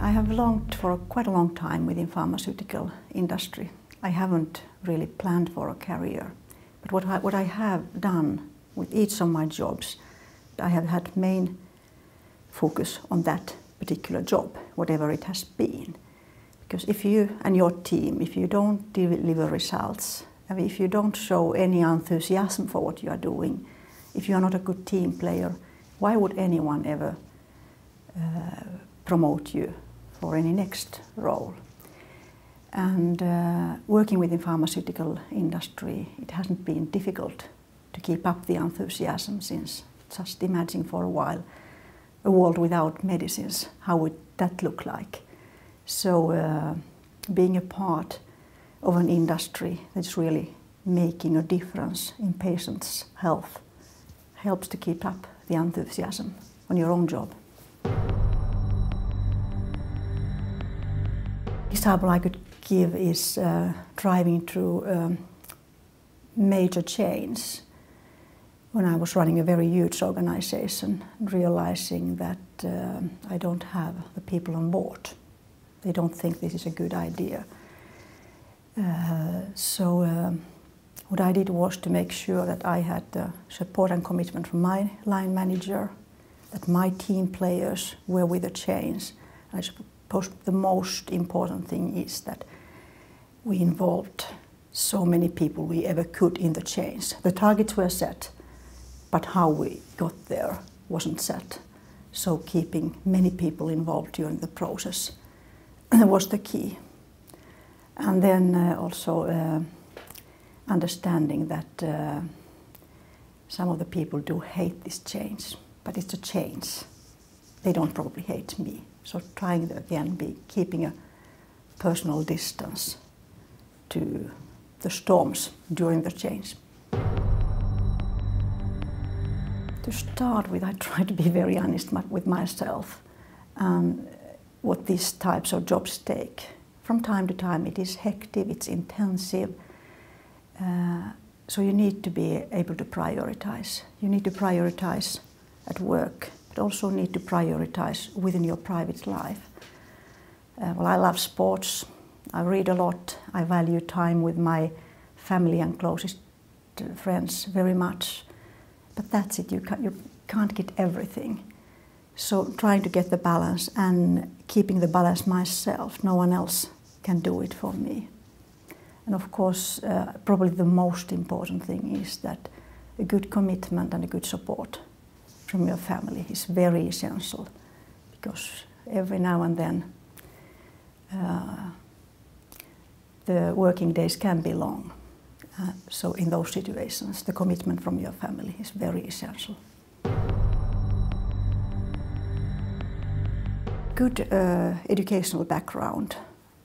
I have longed for quite a long time within pharmaceutical industry. I haven't really planned for a career, but what I have done with each of my jobs, I have had main focus on that particular job, whatever it has been. Because if you and your team, if you don't deliver results, if you don't show any enthusiasm for what you are doing, if you are not a good team player, why would anyone ever promote you for any next role? And working within pharmaceutical industry, it hasn't been difficult to keep up the enthusiasm, since just imagine for a while a world without medicines, how would that look like? So being a part of an industry that's really making a difference in patients' health helps to keep up the enthusiasm on your own job. Example I could give is driving through major change. When I was running a very huge organization, realizing that I don't have the people on board. They don't think this is a good idea. So what I did was to make sure that I had the support and commitment from my line manager, that my team players were with the change. I suppose the most important thing is that we involved so many people we ever could in the change. The targets were set, but how we got there wasn't set. So keeping many people involved during the process was the key. And then also understanding that some of the people do hate this change, but it's a change. They don't probably hate me. So trying to, again, keeping a personal distance to the storms during the change. To start with, I try to be very honest with myself and what these types of jobs take. From time to time it is hectic, it's intensive, so you need to be able to prioritize. You need to prioritize at work, but also need to prioritize within your private life. Well, I love sports, I read a lot, I value time with my family and closest friends very much, but that's it, you can't get everything. So trying to get the balance and keeping the balance myself, no one else can do it for me. And of course, probably the most important thing is that a good commitment and a good support from your family is very essential, because every now and then the working days can be long. So in those situations, the commitment from your family is very essential. Good educational background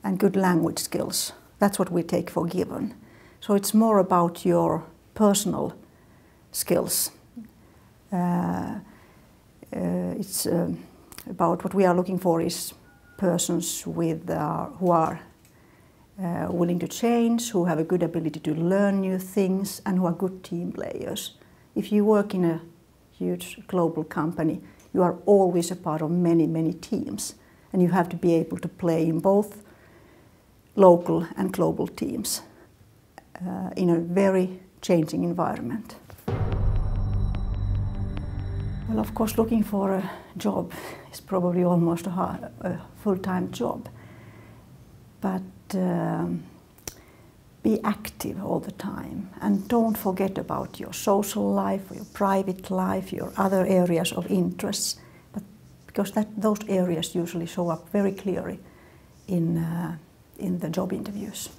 and good language skills, that's what we take for given. So it's more about your personal skills. It's about what we are looking for is persons with, who are willing to change, who have a good ability to learn new things, and who are good team players. If you work in a huge global company, you are always a part of many, many teams, and you have to be able to play in both local and global teams in a very changing environment. Well, of course, looking for a job is probably almost a full-time job, but be active all the time, and don't forget about your social life, your private life, your other areas of interests, because those areas usually show up very clearly in the job interviews.